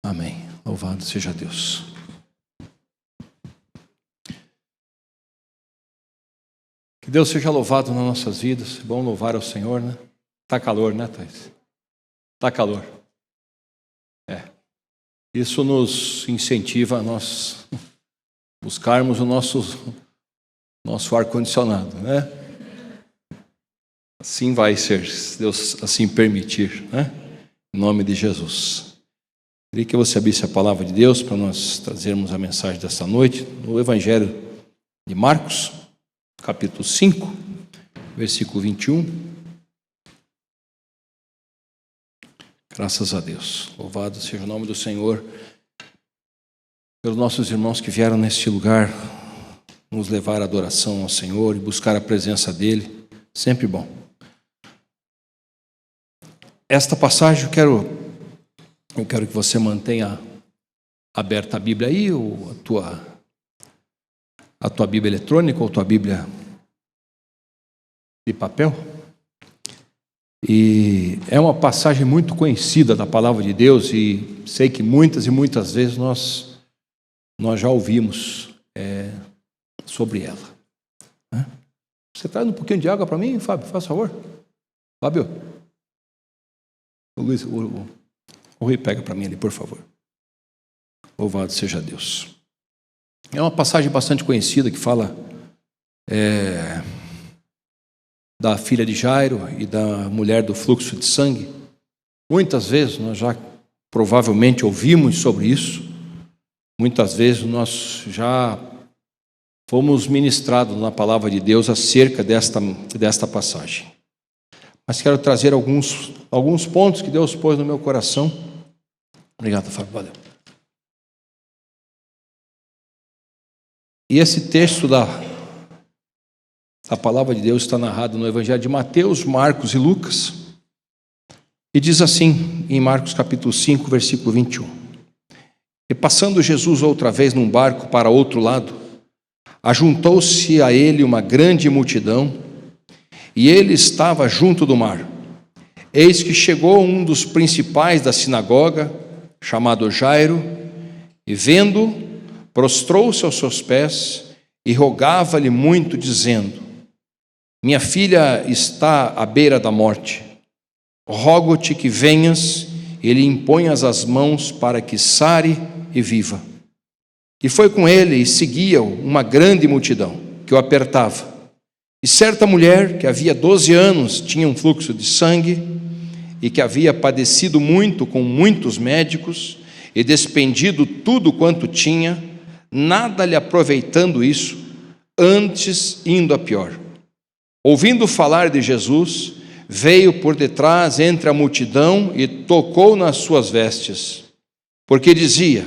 Amém. Louvado seja Deus. Que Deus seja louvado nas nossas vidas. É bom louvar ao Senhor, né? Tá calor, né, Thais? Tá calor. Isso nos incentiva a nós buscarmos o nosso ar-condicionado, né? Assim vai ser, se Deus assim permitir, né? Em nome de Jesus. Queria que você abrisse a palavra de Deus para nós trazermos a mensagem desta noite, no Evangelho de Marcos, capítulo 5, versículo 21. Graças a Deus. Louvado seja o nome do Senhor, pelos nossos irmãos que vieram neste lugar nos levar à adoração ao Senhor e buscar a presença dEle. Sempre bom. Esta passagem eu quero que você mantenha aberta a Bíblia aí, ou a tua Bíblia eletrônica, ou a tua Bíblia de papel. E é uma passagem muito conhecida da palavra de Deus, e sei que muitas e muitas vezes nós já ouvimos sobre ela. Você traz um pouquinho de água para mim, Fábio? Faz favor. Fábio. O Luiz, o Rui, pega para mim ali, por favor. Louvado seja Deus. É uma passagem bastante conhecida que fala da filha de Jairo e da mulher do fluxo de sangue. Muitas vezes nós já provavelmente ouvimos sobre isso. Muitas vezes nós já fomos ministrados na palavra de Deus acerca desta passagem. Mas quero trazer alguns pontos que Deus pôs no meu coração. Obrigado, Fábio. Valeu. E esse texto da palavra de Deus está narrado no Evangelho de Mateus, Marcos e Lucas. E diz assim, em Marcos capítulo 5, versículo 21. E passando Jesus outra vez num barco para outro lado, ajuntou-se a ele uma grande multidão, e ele estava junto do mar. Eis que chegou um dos principais da sinagoga, chamado Jairo, e vendo, prostrou-se aos seus pés e rogava-lhe muito, dizendo: minha filha está à beira da morte. Rogo-te que venhas e lhe imponhas as mãos para que sare e viva. E foi com ele e seguia-o uma grande multidão que o apertava. E certa mulher, que havia 12 anos tinha um fluxo de sangue, e que havia padecido muito com muitos médicos, e despendido tudo quanto tinha, nada lhe aproveitando isso, antes indo a pior. Ouvindo falar de Jesus, veio por detrás entre a multidão e tocou nas suas vestes, porque dizia: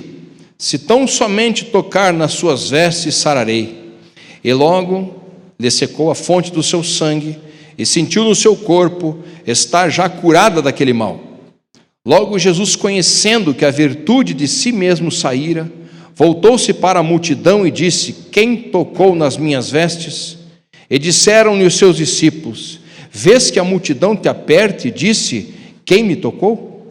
se tão somente tocar nas suas vestes, sararei. E logo lhe secou a fonte do seu sangue, e sentiu no seu corpo estar já curada daquele mal. Logo Jesus, conhecendo que a virtude de si mesmo saíra, voltou-se para a multidão e disse: quem tocou nas minhas vestes? E disseram-lhe os seus discípulos: vês que a multidão te aperta? E disse: quem me tocou?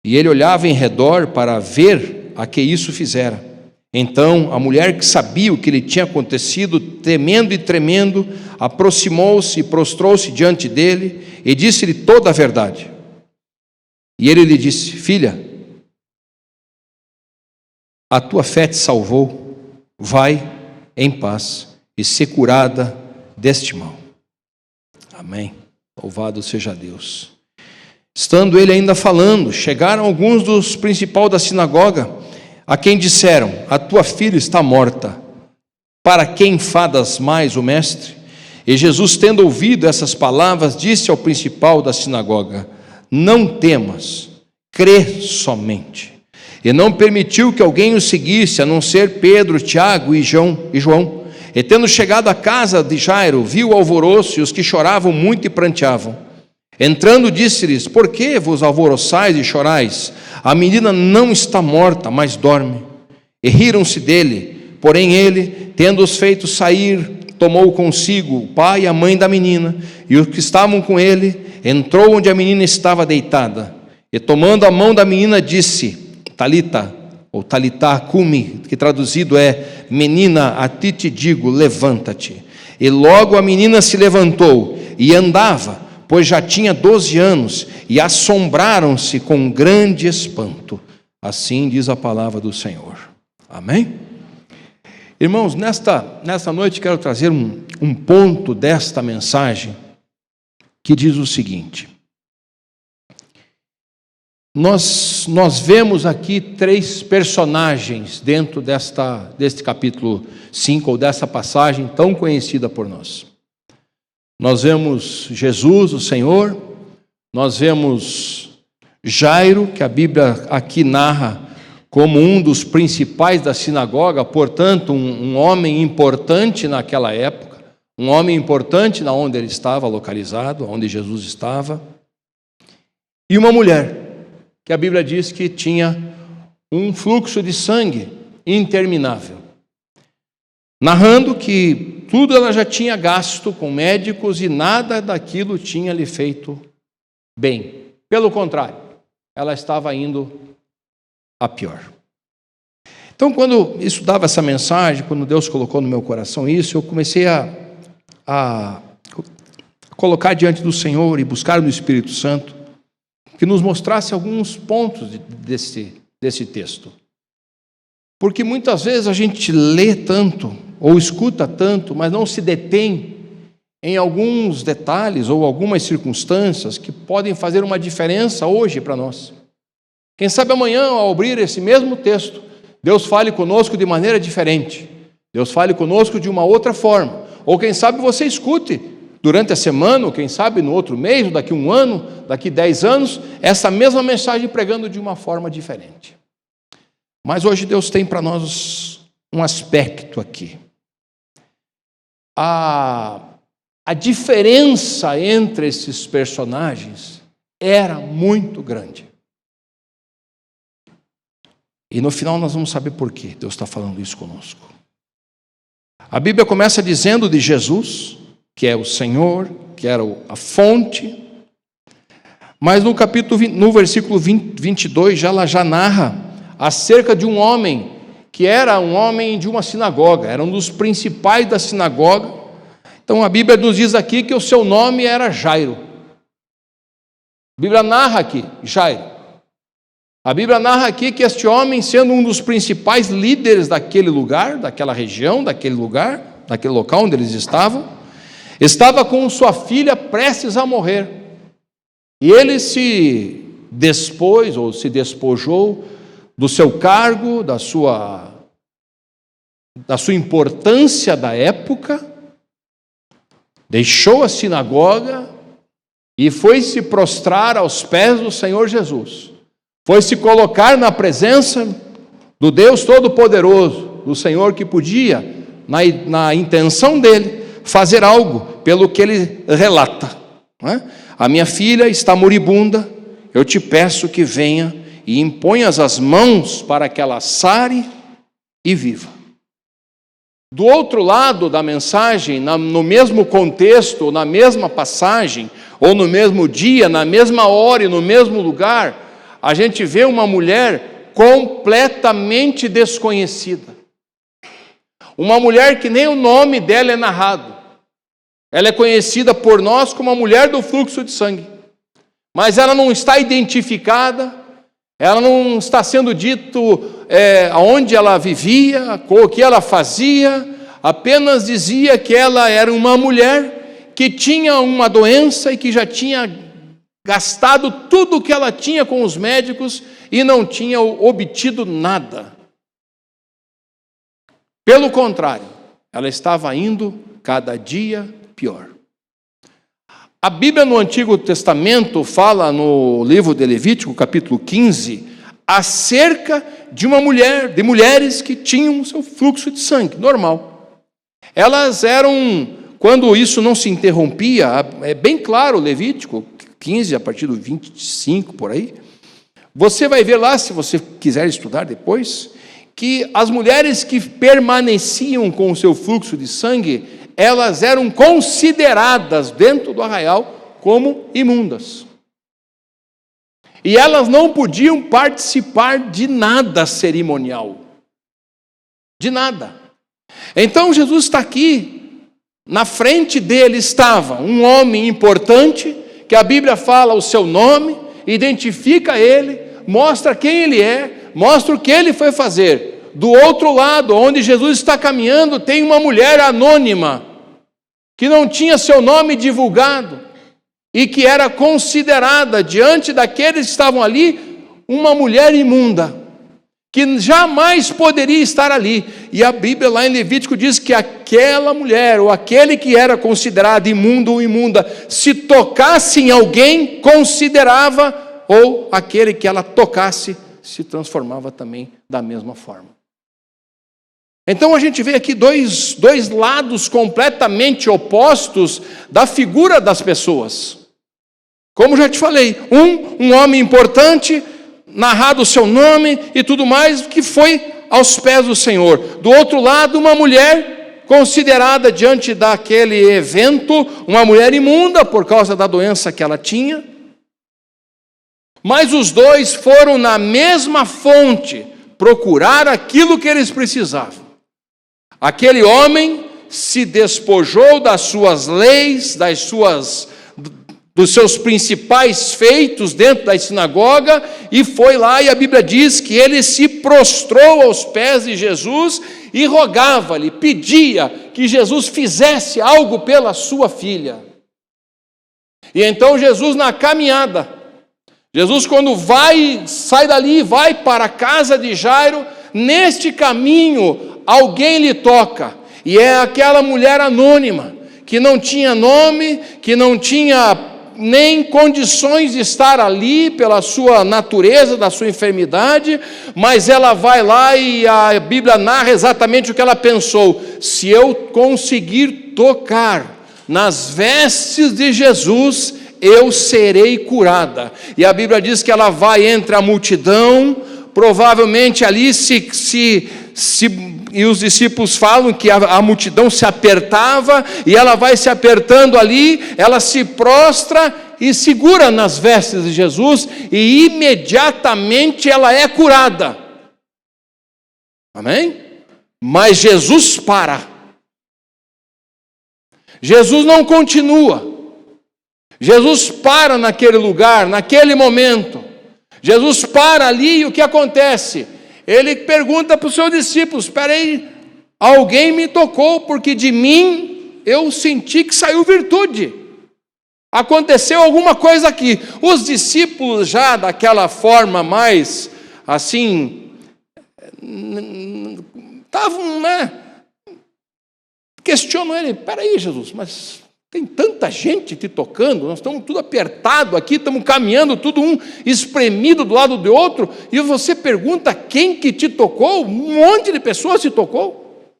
E ele olhava em redor para ver a que isso fizera. Então a mulher, que sabia o que lhe tinha acontecido, temendo e tremendo, aproximou-se e prostrou-se diante dele e disse-lhe toda a verdade. E ele lhe disse: filha, a tua fé te salvou, vai em paz e ser curada deste mal. Amém. Louvado seja Deus. Estando ele ainda falando, chegaram alguns dos principais da sinagoga, a quem disseram: a tua filha está morta, para que enfadas mais o mestre? E Jesus, tendo ouvido essas palavras, disse ao principal da sinagoga: não temas, crê somente. E não permitiu que alguém o seguisse, a não ser Pedro, Tiago e João. E tendo chegado à casa de Jairo, viu o alvoroço e os que choravam muito e pranteavam. Entrando, disse-lhes: por que vos alvoroçais e chorais? A menina não está morta, mas dorme. E riram-se dele. Porém ele, tendo-os feito sair, tomou consigo o pai e a mãe da menina, e os que estavam com ele, entrou onde a menina estava deitada. E tomando a mão da menina, disse: Talita, ou Talitá cumi, que traduzido é: menina, a ti te digo, levanta-te. E logo a menina se levantou e andava, pois já tinha 12 anos, e assombraram-se com grande espanto. Assim diz a palavra do Senhor. Amém? Irmãos, nesta noite quero trazer um ponto desta mensagem que diz o seguinte: nós vemos aqui 3 personagens dentro deste capítulo 5, ou dessa passagem tão conhecida por nós. Nós vemos Jesus, o Senhor, nós vemos Jairo, que a Bíblia aqui narra como um dos principais da sinagoga, portanto, um homem importante naquela época, um homem importante na onde ele estava localizado, onde Jesus estava, e uma mulher, que a Bíblia diz que tinha um fluxo de sangue interminável, narrando que tudo ela já tinha gasto com médicos e nada daquilo tinha lhe feito bem. Pelo contrário, ela estava indo a pior. Então, quando estudava essa mensagem, quando Deus colocou no meu coração isso, eu comecei a colocar diante do Senhor e buscar no Espírito Santo que nos mostrasse alguns pontos desse texto. Porque muitas vezes a gente lê tanto, ou escuta tanto, mas não se detém em alguns detalhes ou algumas circunstâncias que podem fazer uma diferença hoje para nós. Quem sabe amanhã, ao abrir esse mesmo texto, Deus fale conosco de maneira diferente. Deus fale conosco de uma outra forma. Ou quem sabe você escute durante a semana, ou quem sabe no outro mês, ou daqui 1 ano, daqui 10 anos, essa mesma mensagem pregando de uma forma diferente. Mas hoje Deus tem para nós um aspecto aqui. A diferença entre esses personagens era muito grande. E no final nós vamos saber por que Deus está falando isso conosco. A Bíblia começa dizendo de Jesus, que é o Senhor, que era a fonte, mas no versículo 22 ela já narra acerca de um homem, que era um homem de uma sinagoga, era um dos principais da sinagoga. Então a Bíblia nos diz aqui que o seu nome era Jairo. A Bíblia narra aqui, Jairo. A Bíblia narra aqui que este homem, sendo um dos principais líderes daquele lugar, daquela região, daquele lugar, daquele local onde eles estavam, estava com sua filha prestes a morrer. E ele se despôs, ou se despojou do seu cargo, da sua importância da época, deixou a sinagoga e foi se prostrar aos pés do Senhor Jesus. Foi se colocar na presença do Deus Todo-Poderoso, do Senhor que podia, na intenção dele, fazer algo pelo que ele relata. Não é? A minha filha está moribunda, eu te peço que venha e imponhas as mãos para que ela sare e viva. Do outro lado da mensagem, no mesmo contexto, na mesma passagem, ou no mesmo dia, na mesma hora e no mesmo lugar, a gente vê uma mulher completamente desconhecida. Uma mulher que nem o nome dela é narrado. Ela é conhecida por nós como a mulher do fluxo de sangue. Mas ela não está identificada, ela não está sendo dito aonde ela vivia, o que ela fazia, apenas dizia que ela era uma mulher que tinha uma doença e que já tinha gastado tudo o que ela tinha com os médicos e não tinha obtido nada. Pelo contrário, ela estava indo cada dia pior. A Bíblia no Antigo Testamento fala no livro de Levítico, capítulo 15, acerca de mulheres que tinham seu fluxo de sangue normal. Elas eram, quando isso não se interrompia, é bem claro, Levítico 15, a partir do 25, por aí, você vai ver lá, se você quiser estudar depois, que as mulheres que permaneciam com o seu fluxo de sangue, elas eram consideradas dentro do arraial como imundas. E elas não podiam participar de nada cerimonial. De nada. Então Jesus está aqui, na frente dele estava um homem importante, que a Bíblia fala o seu nome, identifica ele, mostra quem ele é, mostra o que ele foi fazer. Do outro lado, onde Jesus está caminhando, tem uma mulher anônima, que não tinha seu nome divulgado, e que era considerada, diante daqueles que estavam ali, uma mulher imunda, que jamais poderia estar ali. E a Bíblia lá em Levítico diz que aquela mulher, ou aquele que era considerado imundo ou imunda, se tocasse em alguém, considerava, ou aquele que ela tocasse, se transformava também da mesma forma. Então a gente vê aqui dois lados completamente opostos da figura das pessoas. Como já te falei, um homem importante, narrado o seu nome e tudo mais, que foi aos pés do Senhor. Do outro lado, uma mulher considerada diante daquele evento, uma mulher imunda por causa da doença que ela tinha. Mas os dois foram na mesma fonte procurar aquilo que eles precisavam. Aquele homem se despojou das suas leis, dos seus principais feitos dentro da sinagoga, e foi lá, e a Bíblia diz que ele se prostrou aos pés de Jesus e rogava-lhe, pedia que Jesus fizesse algo pela sua filha. E então Jesus, na caminhada, Jesus quando sai dali, vai para a casa de Jairo, neste caminho alguém lhe toca, e é aquela mulher anônima, que não tinha nome, que não tinha nem condições de estar ali pela sua natureza, da sua enfermidade, mas ela vai lá e a Bíblia narra exatamente o que ela pensou: se eu conseguir tocar nas vestes de Jesus, eu serei curada. E a Bíblia diz que ela vai entre a multidão, provavelmente ali e os discípulos falam que a multidão se apertava, e ela vai se apertando ali, ela se prostra e segura nas vestes de Jesus, e imediatamente ela é curada. Amém? Mas Jesus para. Jesus não continua. Jesus para naquele lugar, naquele momento. Jesus para ali, e o que acontece? Ele pergunta para os seus discípulos: espera aí, alguém me tocou, porque de mim eu senti que saiu virtude. Aconteceu alguma coisa aqui. Os discípulos, já daquela forma mais assim, estavam, questionam ele: espera aí, Jesus, mas tem tanta gente te tocando, nós estamos tudo apertado aqui, estamos caminhando, tudo um espremido do lado do outro, e você pergunta quem que te tocou? Um monte de pessoas te tocou.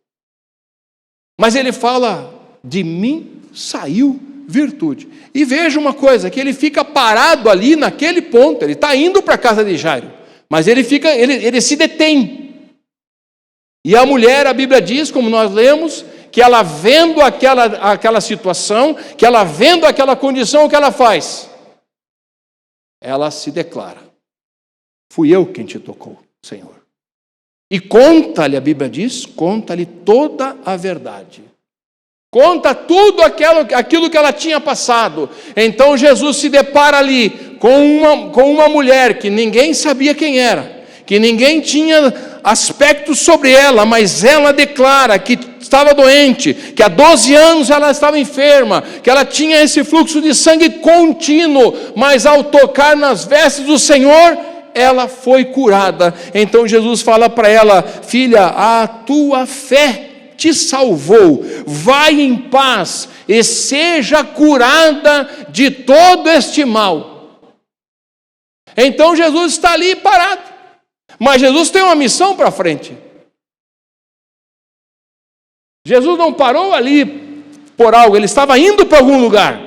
Mas ele fala: de mim saiu virtude. E veja uma coisa, que ele fica parado ali naquele ponto, ele está indo para a casa de Jairo, mas ele se detém. E a mulher, a Bíblia diz, como nós lemos, que ela vendo aquela situação, que ela vendo aquela condição, o que ela faz? Ela se declara: fui eu quem te tocou, Senhor. E conta-lhe, a Bíblia diz, conta-lhe toda a verdade. Conta tudo aquilo que ela tinha passado. Então Jesus se depara ali com uma mulher que ninguém sabia quem era, que ninguém tinha aspectos sobre ela, mas ela declara que estava doente, que há 12 anos ela estava enferma, que ela tinha esse fluxo de sangue contínuo, mas ao tocar nas vestes do Senhor, ela foi curada. Então Jesus fala para ela: filha, a tua fé te salvou, vai em paz e seja curada de todo este mal. Então Jesus está ali parado, mas Jesus tem uma missão para frente. Jesus não parou ali por algo, ele estava indo para algum lugar.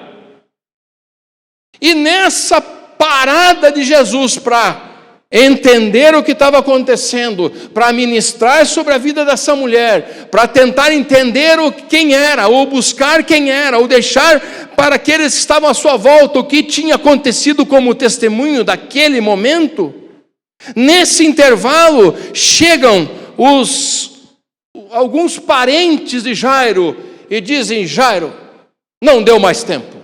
E nessa parada de Jesus para entender o que estava acontecendo, para ministrar sobre a vida dessa mulher, para tentar entender quem era, ou buscar quem era, ou deixar para aqueles que estavam à sua volta o que tinha acontecido como testemunho daquele momento. Nesse intervalo, chegam alguns parentes de Jairo e dizem: Jairo, não deu mais tempo.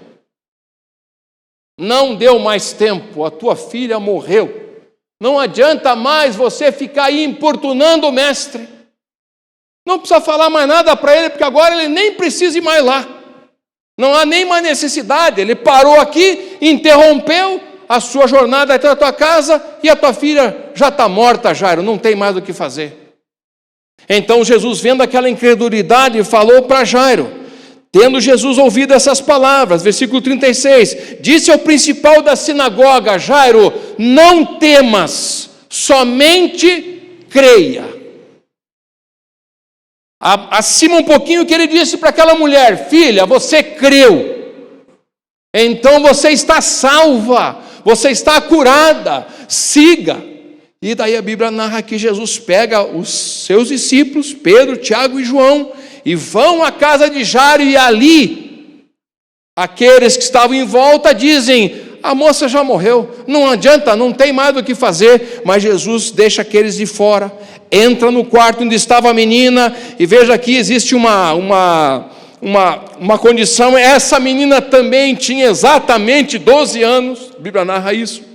Não deu mais tempo, a tua filha morreu. Não adianta mais você ficar aí importunando o mestre. Não precisa falar mais nada para ele, porque agora ele nem precisa ir mais lá. Não há nem mais necessidade. Ele parou aqui, interrompeu a sua jornada até a tua casa e a tua filha já está morta, Jairo, não tem mais o que fazer. Então Jesus, vendo aquela incredulidade, falou para Jairo. Tendo Jesus ouvido essas palavras, versículo 36, disse ao principal da sinagoga: Jairo, não temas, somente creia. Acima um pouquinho o que ele disse para aquela mulher: filha, você creu, então você está salva, você está curada, siga. E daí a Bíblia narra que Jesus pega os seus discípulos, Pedro, Tiago e João, e vão à casa de Jairo, e ali, aqueles que estavam em volta dizem: a moça já morreu, não adianta, não tem mais o que fazer. Mas Jesus deixa aqueles de fora, entra no quarto onde estava a menina, e veja aqui, existe uma condição: essa menina também tinha exatamente 12 anos, a Bíblia narra isso.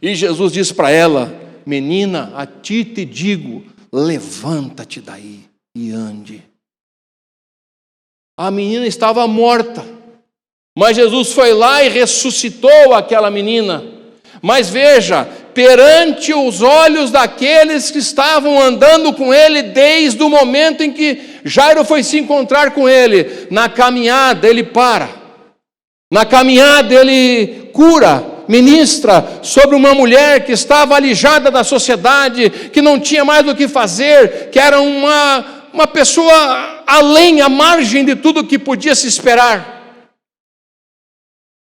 E Jesus diz para ela: menina, a ti te digo, levanta-te daí e ande. A menina estava morta, mas Jesus foi lá e ressuscitou aquela menina. Mas veja, perante os olhos daqueles que estavam andando com ele desde o momento em que Jairo foi se encontrar com ele, na caminhada ele para, na caminhada ele cura, ministra sobre uma mulher que estava alijada da sociedade, que não tinha mais o que fazer, que era uma pessoa além, à margem de tudo que podia se esperar.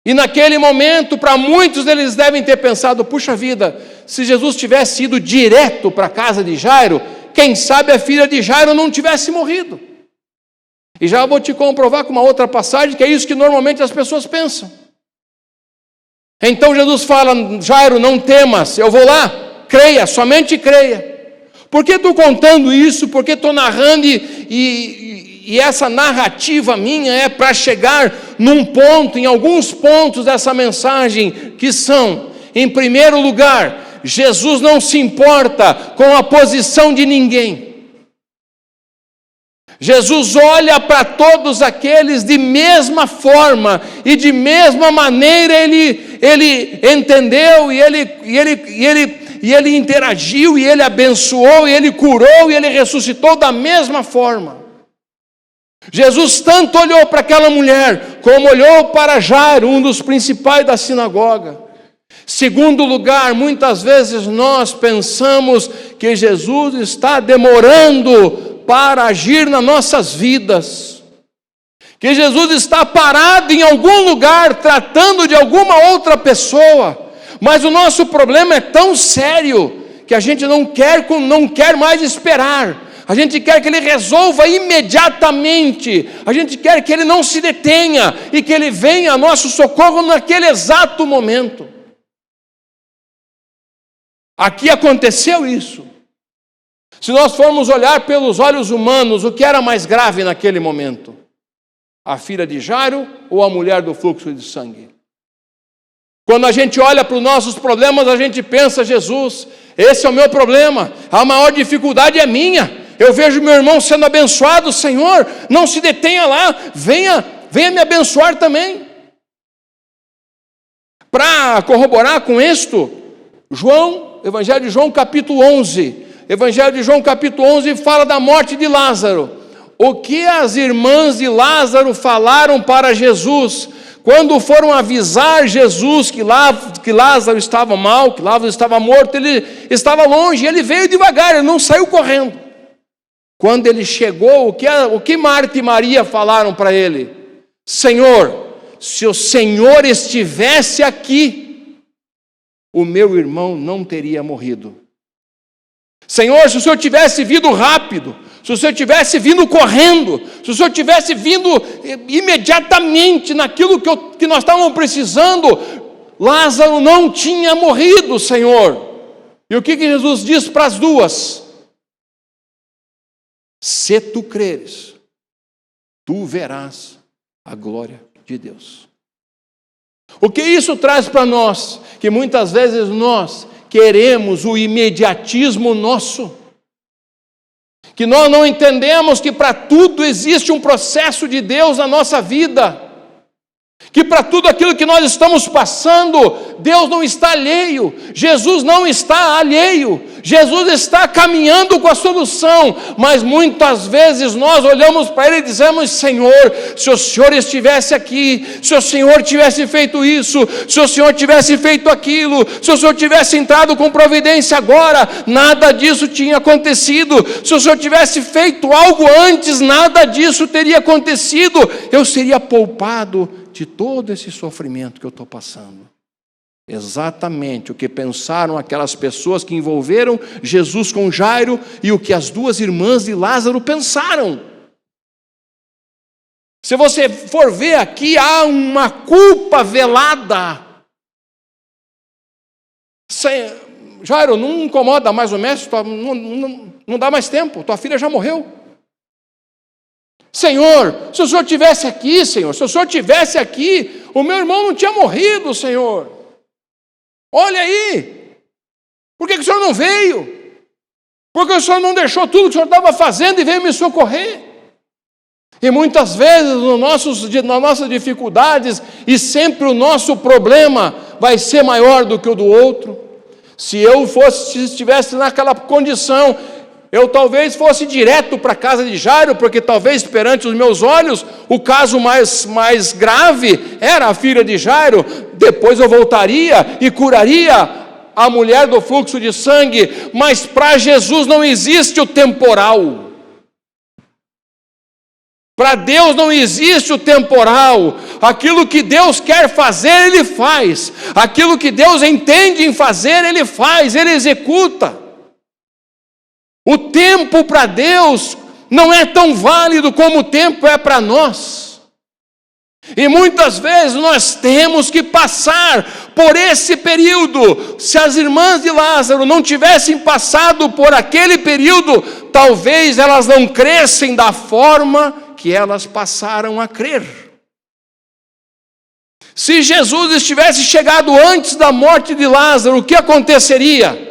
E naquele momento, para muitos deles devem ter pensado: puxa vida, se Jesus tivesse ido direto para a casa de Jairo, quem sabe a filha de Jairo não tivesse morrido. E já vou te comprovar com uma outra passagem que é isso que normalmente as pessoas pensam. Então Jesus fala: Jairo, não temas, eu vou lá, creia, somente creia. Por que estou contando isso? Por que estou narrando e essa narrativa minha é para chegar num ponto, em alguns pontos dessa mensagem, que são: em primeiro lugar, Jesus não se importa com a posição de ninguém. Jesus olha para todos aqueles de mesma forma e de mesma maneira ele entendeu e ele interagiu, e ele abençoou, e ele curou, e ele ressuscitou da mesma forma. Jesus tanto olhou para aquela mulher, como olhou para Jairo, um dos principais da sinagoga. Segundo lugar, muitas vezes nós pensamos que Jesus está demorando para agir nas nossas vidas, que Jesus está parado em algum lugar, tratando de alguma outra pessoa. Mas o nosso problema é tão sério que a gente não quer mais esperar. A gente quer que Ele resolva imediatamente. A gente quer que Ele não se detenha e que Ele venha a nosso socorro naquele exato momento. Aqui aconteceu isso. Se nós formos olhar pelos olhos humanos, o que era mais grave naquele momento? A filha de Jairo ou a mulher do fluxo de sangue? Quando a gente olha para os nossos problemas, a gente pensa: Jesus, esse é o meu problema, a maior dificuldade é minha. Eu vejo meu irmão sendo abençoado, Senhor, não se detenha lá, venha me abençoar também. Para corroborar com isto, Evangelho de João capítulo 11, Evangelho de João capítulo 11 fala da morte de Lázaro. O que as irmãs de Lázaro falaram para Jesus, quando foram avisar Jesus que Lázaro estava mal, que Lázaro estava morto, ele estava longe, ele veio devagar, ele não saiu correndo. Quando ele chegou, o que Marta e Maria falaram para ele? Senhor, se o Senhor estivesse aqui, o meu irmão não teria morrido. Senhor, se o Senhor tivesse vindo rápido, se o Senhor tivesse vindo correndo, se o Senhor tivesse vindo imediatamente naquilo que nós estávamos precisando, Lázaro não tinha morrido, Senhor. E o que Jesus diz para as duas? Se tu creres, tu verás a glória de Deus. O que isso traz para nós? Que muitas vezes nós queremos o imediatismo nosso, que nós não entendemos que para tudo existe um processo de Deus na nossa vida, que para tudo aquilo que nós estamos passando, Deus não está alheio, Jesus não está alheio, Jesus está caminhando com a solução, mas muitas vezes nós olhamos para Ele e dizemos: Senhor, se o Senhor estivesse aqui, se o Senhor tivesse feito isso, se o Senhor tivesse feito aquilo, se o Senhor tivesse entrado com providência agora, nada disso tinha acontecido, se o Senhor tivesse feito algo antes, nada disso teria acontecido, eu seria poupado de todo esse sofrimento que eu estou passando. Exatamente o que pensaram aquelas pessoas que envolveram Jesus com Jairo e o que as duas irmãs de Lázaro pensaram. Se você for ver aqui, há uma culpa velada. Jairo, não incomoda mais o mestre, não dá mais tempo, tua filha já morreu. Senhor, se o Senhor estivesse aqui, Senhor, se o Senhor estivesse aqui, o meu irmão não tinha morrido, Senhor. Olha aí, por que o Senhor não veio? Por que o Senhor não deixou tudo que o Senhor estava fazendo e veio me socorrer? E muitas vezes, nas nossas dificuldades, e sempre o nosso problema vai ser maior do que o do outro. Se estivesse naquela condição, eu talvez fosse direto para a casa de Jairo, porque talvez perante os meus olhos, o caso mais grave era a filha de Jairo. Depois eu voltaria e curaria a mulher do fluxo de sangue, mas para Jesus não existe o temporal. Para Deus não existe o temporal. Aquilo que Deus quer fazer, Ele faz. Aquilo que Deus entende em fazer, Ele faz, Ele executa. O tempo para Deus não é tão válido como o tempo é para nós. E muitas vezes nós temos que passar por esse período. Se as irmãs de Lázaro não tivessem passado por aquele período, talvez elas não crescem da forma que elas passaram a crer. Se Jesus estivesse chegado antes da morte de Lázaro, o que aconteceria?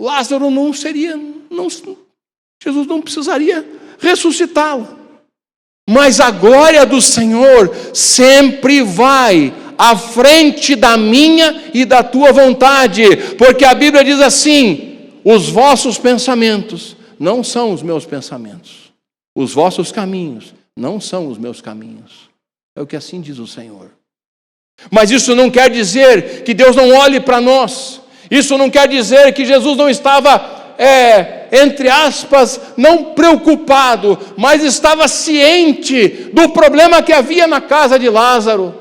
Lázaro Jesus não precisaria ressuscitá-lo. Mas a glória do Senhor sempre vai à frente da minha e da tua vontade, porque a Bíblia diz assim: os vossos pensamentos não são os meus pensamentos, os vossos caminhos não são os meus caminhos. É o que assim diz o Senhor. Mas isso não quer dizer que Deus não olhe para nós. Isso não quer dizer que Jesus não estava, entre aspas, não preocupado, mas estava ciente do problema que havia na casa de Lázaro,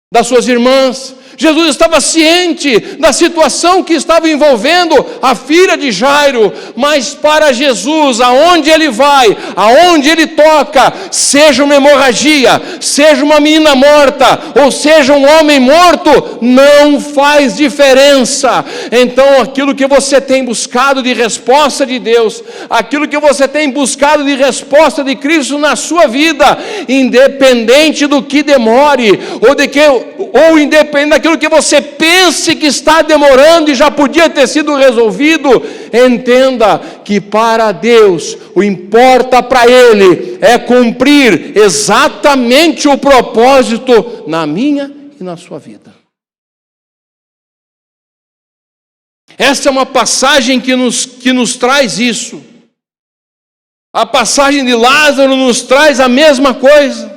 das suas irmãs. Jesus estava ciente da situação que estava envolvendo a filha de Jairo, mas para Jesus, aonde Ele vai, aonde Ele toca, seja uma hemorragia, seja uma menina morta, ou seja um homem morto, não faz diferença. Então aquilo que você tem buscado de resposta de Deus, aquilo que você tem buscado de resposta de Cristo na sua vida, independente do que demore, ou independente daquilo que você pense que está demorando e já podia ter sido resolvido, entenda que para Deus, o importa para Ele é cumprir exatamente o propósito na minha e na sua vida. Essa é uma passagem que nos traz isso. A passagem de Lázaro nos traz a mesma coisa.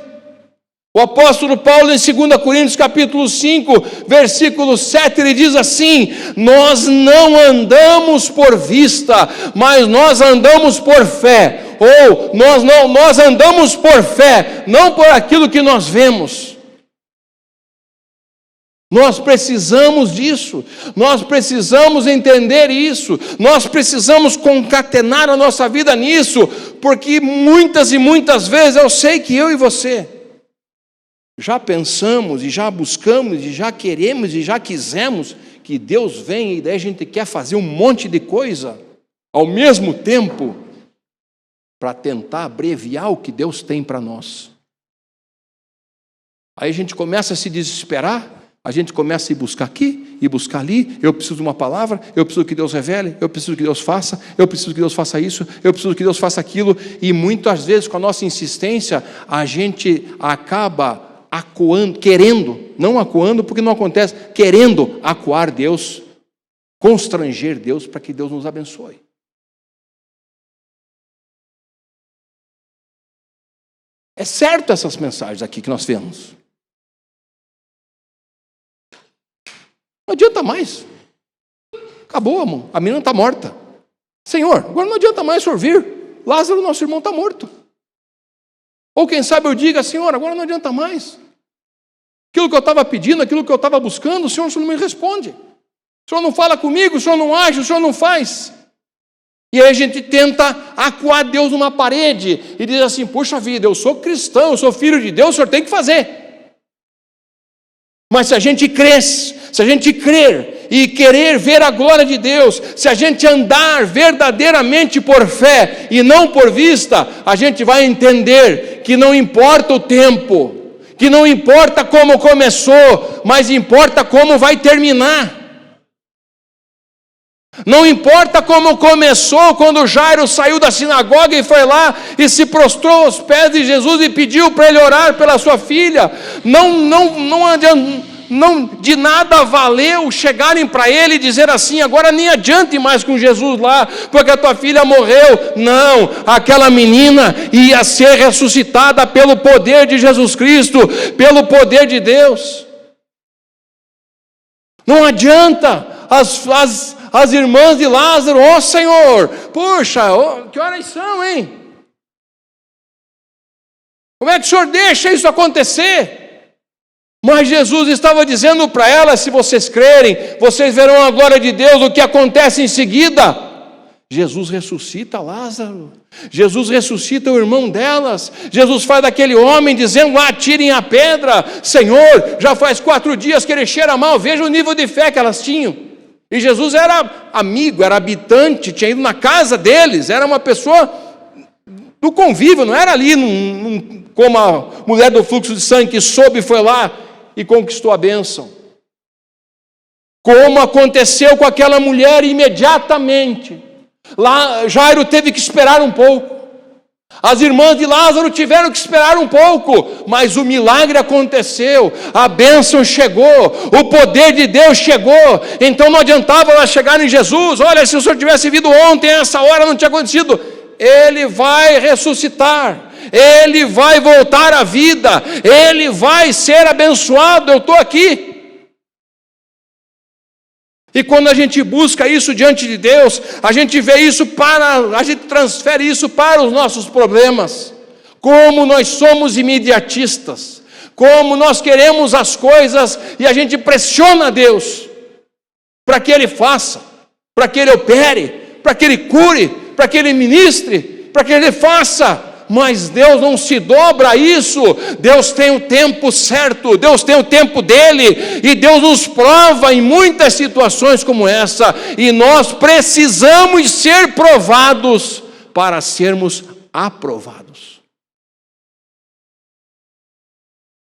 O apóstolo Paulo, em 2 Coríntios capítulo 5, versículo 7, ele diz assim: nós não andamos por vista, mas nós andamos por fé. Ou nós andamos por fé, não por aquilo que nós vemos. Nós precisamos disso, nós precisamos entender isso, nós precisamos concatenar a nossa vida nisso, porque muitas e muitas vezes eu sei que eu e você já pensamos e já buscamos e já queremos e já quisemos que Deus venha, e daí a gente quer fazer um monte de coisa ao mesmo tempo para tentar abreviar o que Deus tem para nós. Aí a gente começa a se desesperar, a gente começa a ir buscar aqui, e buscar ali. Eu preciso de uma palavra, eu preciso que Deus revele, eu preciso que Deus faça, eu preciso que Deus faça isso, eu preciso que Deus faça aquilo, e muitas vezes com a nossa insistência, a gente acaba acuando, querendo, não acuando porque não acontece, querendo acuar Deus, constranger Deus para que Deus nos abençoe. É certo essas mensagens aqui que nós vemos. Não adianta mais. Acabou, irmão. A menina está morta. Senhor, agora não adianta mais o senhor vir. Lázaro, nosso irmão, está morto. Ou quem sabe eu diga, Senhor, agora não adianta mais. Aquilo que eu estava pedindo, aquilo que eu estava buscando, o senhor não me responde. O senhor não fala comigo, o senhor não age, o senhor não faz. E aí a gente tenta acuar Deus numa parede e diz assim, puxa vida, eu sou cristão, eu sou filho de Deus, o senhor tem que fazer. Mas se a gente cresce, se a gente crer e querer ver a glória de Deus, se a gente andar verdadeiramente por fé e não por vista, a gente vai entender que não importa o tempo, que não importa como começou, mas importa como vai terminar. Não importa como começou, quando Jairo saiu da sinagoga e foi lá e se prostrou aos pés de Jesus e pediu para ele orar pela sua filha. Não de nada valeu chegarem para ele e dizer assim, agora nem adiante mais com Jesus lá, porque a tua filha morreu. Não, aquela menina ia ser ressuscitada pelo poder de Jesus Cristo, pelo poder de Deus. Não adianta as irmãs de Lázaro, ó Senhor, puxa, que horas são, hein? Como é que o Senhor deixa isso acontecer? Mas Jesus estava dizendo para elas, se vocês crerem, vocês verão a glória de Deus. O que acontece em seguida? Jesus ressuscita Lázaro, Jesus ressuscita o irmão delas, Jesus faz daquele homem dizendo lá, tirem a pedra. Senhor, já faz 4 dias que ele cheira mal, veja o nível de fé que elas tinham. E Jesus era amigo, era habitante, tinha ido na casa deles, era uma pessoa do convívio, não era ali como a mulher do fluxo de sangue que soube e foi lá e conquistou a bênção. Como aconteceu com aquela mulher imediatamente. Lá Jairo teve que esperar um pouco. As irmãs de Lázaro tiveram que esperar um pouco, mas o milagre aconteceu, a bênção chegou, o poder de Deus chegou. Então não adiantava elas chegarem em Jesus, olha, se o senhor tivesse vindo ontem, a essa hora não tinha acontecido. Ele vai ressuscitar, ele vai voltar à vida, ele vai ser abençoado, eu estou aqui. E quando a gente busca isso diante de Deus, a gente vê isso a gente transfere isso para os nossos problemas. Como nós somos imediatistas, como nós queremos as coisas e a gente pressiona Deus para que Ele faça, para que Ele opere, para que Ele cure, para que Ele ministre, para que Ele faça. Mas Deus não se dobra a isso. Deus tem o tempo certo, Deus tem o tempo dele, e Deus nos prova em muitas situações como essa, e nós precisamos ser provados para sermos aprovados.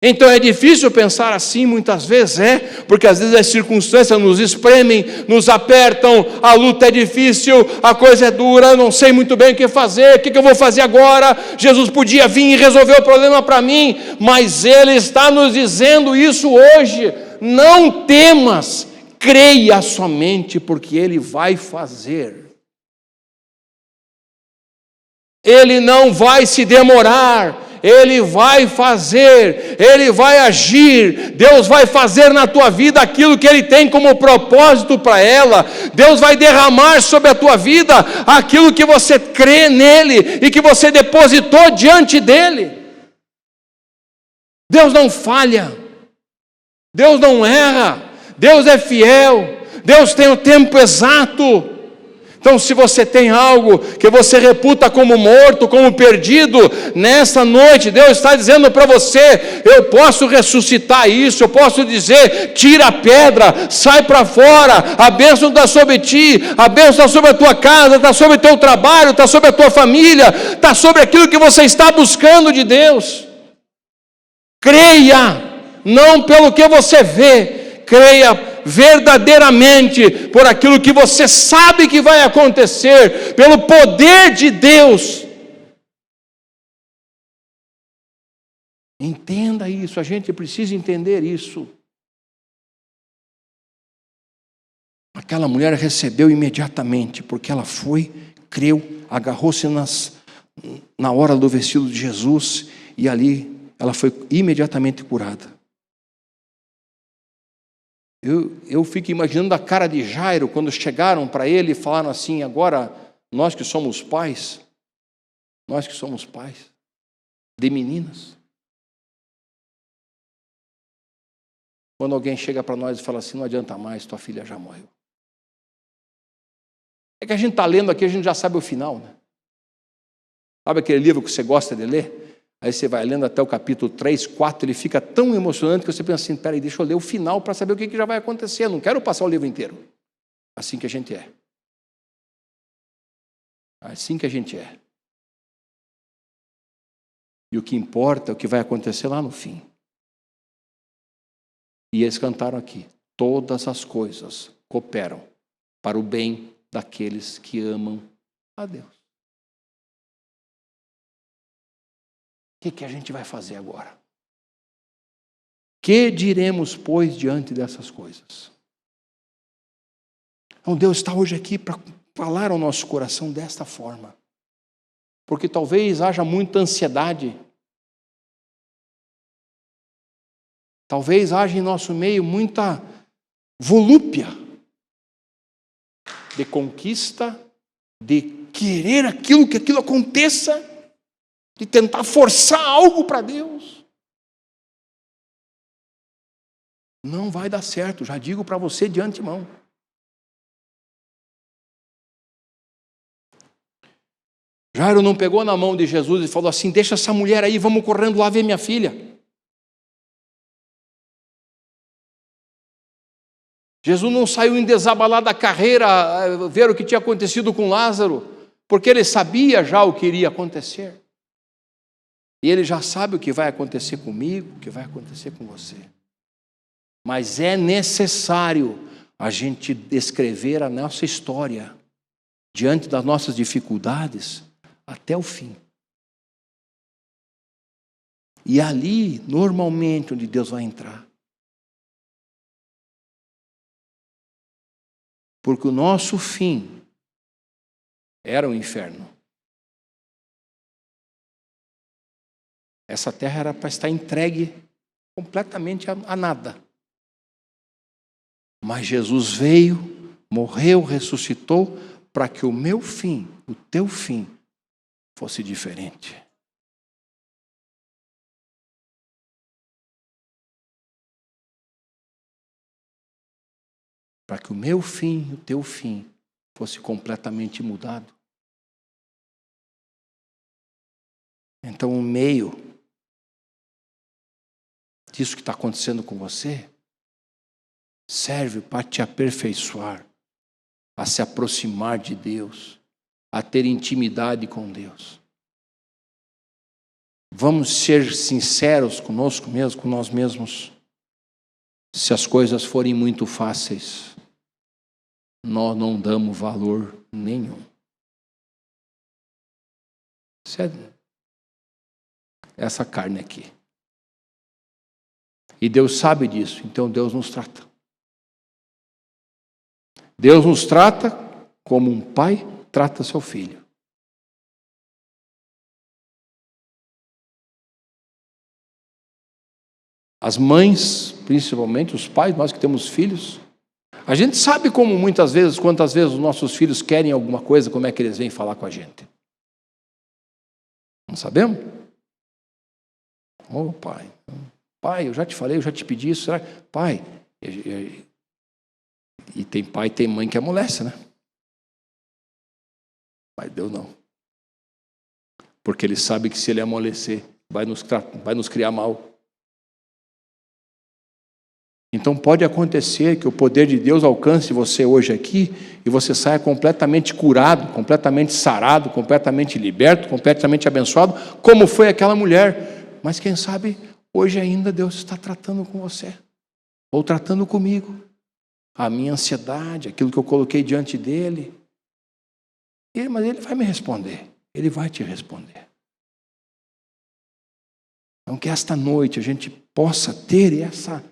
Então é difícil pensar assim muitas vezes, porque às vezes as circunstâncias nos espremem, nos apertam, a luta é difícil, a coisa é dura, não sei muito bem o que fazer, o que eu vou fazer agora? Jesus podia vir e resolver o problema para mim, mas Ele está nos dizendo isso hoje, não temas, creia somente, porque Ele vai fazer. Ele não vai se demorar, Ele vai fazer, Ele vai agir. Deus vai fazer na tua vida aquilo que Ele tem como propósito para ela. Deus vai derramar sobre a tua vida aquilo que você crê nele e que você depositou diante dele. Deus não falha. Deus não erra, Deus é fiel, Deus tem o tempo exato. Então, se você tem algo que você reputa como morto, como perdido, nessa noite Deus está dizendo para você: eu posso ressuscitar isso, eu posso dizer, tira a pedra, sai para fora, a bênção está sobre ti, a bênção está sobre a tua casa, está sobre o teu trabalho, está sobre a tua família, está sobre aquilo que você está buscando de Deus. Creia, não pelo que você vê, creia verdadeiramente por aquilo que você sabe que vai acontecer, pelo poder de Deus. Entenda isso, a gente precisa entender isso. Aquela mulher recebeu imediatamente, porque ela foi, creu, agarrou-se na hora do vestido de Jesus, e ali ela foi imediatamente curada. Eu fico imaginando a cara de Jairo quando chegaram para ele e falaram assim: agora nós que somos pais de meninas. Quando alguém chega para nós e fala assim: não adianta mais, tua filha já morreu. É que a gente está lendo aqui, a gente já sabe o final, né? Sabe aquele livro que você gosta de ler? Aí você vai lendo até o capítulo 3, 4, ele fica tão emocionante que você pensa assim: peraí, deixa eu ler o final para saber o que já vai acontecer, eu não quero passar o livro inteiro. Assim que a gente é. Assim que a gente é. E o que importa é o que vai acontecer lá no fim. E eles cantaram aqui: todas as coisas cooperam para o bem daqueles que amam a Deus. O que a gente vai fazer agora? Que diremos, pois, diante dessas coisas? Então Deus está hoje aqui para falar ao nosso coração desta forma. Porque talvez haja muita ansiedade. Talvez haja em nosso meio muita volúpia de conquista, de querer que aquilo aconteça, de tentar forçar algo para Deus. Não vai dar certo, já digo para você de antemão. Jairo não pegou na mão de Jesus e falou assim: deixa essa mulher aí, vamos correndo lá ver minha filha. Jesus não saiu em desabalar da carreira a ver o que tinha acontecido com Lázaro, porque ele sabia já o que iria acontecer. E ele já sabe o que vai acontecer comigo, o que vai acontecer com você. Mas é necessário a gente descrever a nossa história diante das nossas dificuldades até o fim. E ali, normalmente, onde Deus vai entrar. Porque o nosso fim era o inferno. Essa terra era para estar entregue completamente a nada. Mas Jesus veio, morreu, ressuscitou, para que o meu fim, o teu fim, fosse diferente. Para que o meu fim, o teu fim, fosse completamente mudado. Então, o meio disso que está acontecendo com você serve para te aperfeiçoar, a se aproximar de Deus, a ter intimidade com Deus. Vamos ser sinceros conosco mesmos, com nós mesmos. Se as coisas forem muito fáceis, nós não damos valor nenhum. Essa carne aqui. E Deus sabe disso, então Deus nos trata. Deus nos trata como um pai trata seu filho. As mães, principalmente os pais, nós que temos filhos, a gente sabe como muitas vezes, quantas vezes os nossos filhos querem alguma coisa, como é que eles vêm falar com a gente. Não sabemos? Oh, pai, Pai, eu já te falei, eu já te pedi isso. Será? Pai, e tem pai e tem mãe que amolece, né? Mas Deus não. Porque Ele sabe que se Ele amolecer, vai nos criar mal. Então pode acontecer que o poder de Deus alcance você hoje aqui e você saia completamente curado, completamente sarado, completamente liberto, completamente abençoado, como foi aquela mulher. Mas quem sabe hoje ainda Deus está tratando com você, ou tratando comigo. A minha ansiedade, aquilo que eu coloquei diante dele. Mas Ele vai me responder, Ele vai te responder. Então que esta noite a gente possa ter essa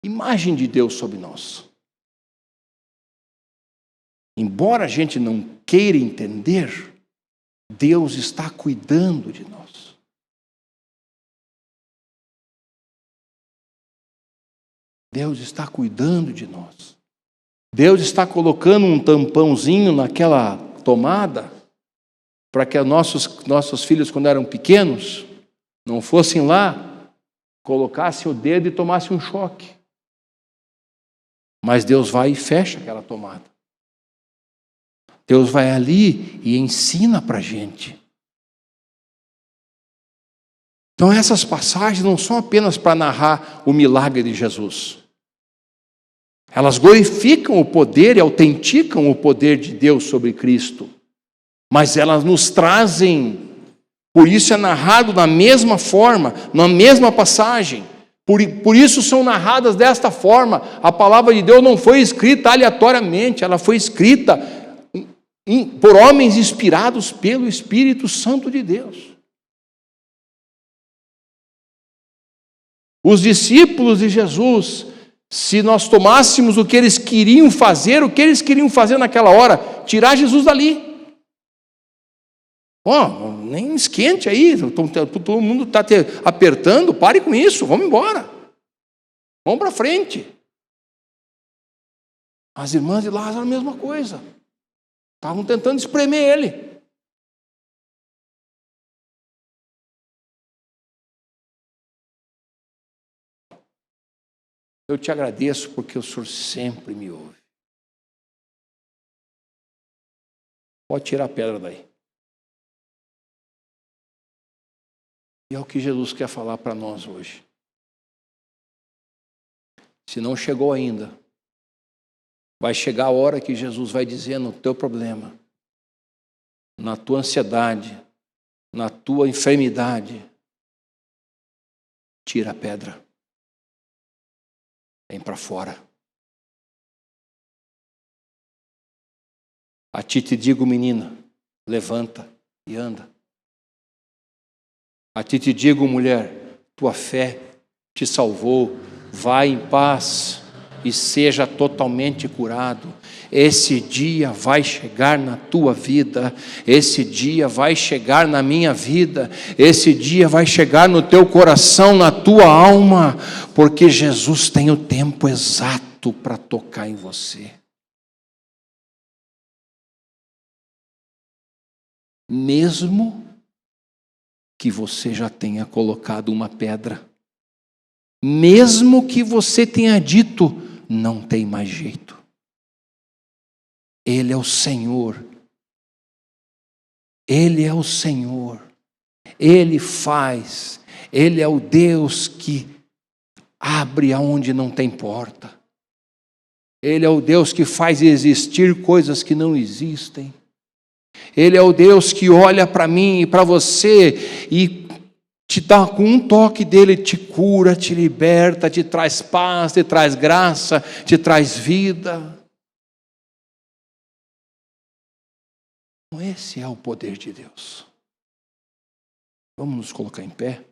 imagem de Deus sobre nós. Embora a gente não queira entender, Deus está cuidando de nós. Deus está cuidando de nós. Deus está colocando um tampãozinho naquela tomada para que nossos filhos, quando eram pequenos, não fossem lá, colocassem o dedo e tomassem um choque. Mas Deus vai e fecha aquela tomada. Deus vai ali e ensina para a gente. Então essas passagens não são apenas para narrar o milagre de Jesus. Elas glorificam o poder e autenticam o poder de Deus sobre Cristo. Mas elas nos trazem, por isso é narrado da mesma forma, na mesma passagem. Por isso são narradas desta forma. A palavra de Deus não foi escrita aleatoriamente, ela foi escrita por homens inspirados pelo Espírito Santo de Deus. Os discípulos de Jesus, se nós tomássemos o que eles queriam fazer naquela hora, tirar Jesus dali. Nem esquente aí, todo mundo está apertando, pare com isso, vamos embora. Vamos para frente. As irmãs de Lázaro, a mesma coisa. Estavam tentando espremer ele. Eu te agradeço porque o Senhor sempre me ouve. Pode tirar a pedra daí. E é o que Jesus quer falar para nós hoje. Se não chegou ainda, vai chegar a hora que Jesus vai dizer no teu problema, na tua ansiedade, na tua enfermidade, tira a pedra. Vem para fora. A ti te digo, menina, levanta e anda. A ti te digo, mulher, tua fé te salvou, vai em paz e seja totalmente curado. Esse dia vai chegar na tua vida, esse dia vai chegar na minha vida, esse dia vai chegar no teu coração, na tua alma, porque Jesus tem o tempo exato para tocar em você. Mesmo que você já tenha colocado uma pedra, mesmo que você tenha dito, não tem mais jeito. Ele é o Senhor. Ele é o Senhor. Ele faz. Ele é o Deus que abre aonde não tem porta. Ele é o Deus que faz existir coisas que não existem. Ele é o Deus que olha para mim e para você e te dá com um toque dele, te cura, te liberta, te traz paz, te traz graça, te traz vida. Esse é o poder de Deus. Vamos nos colocar em pé.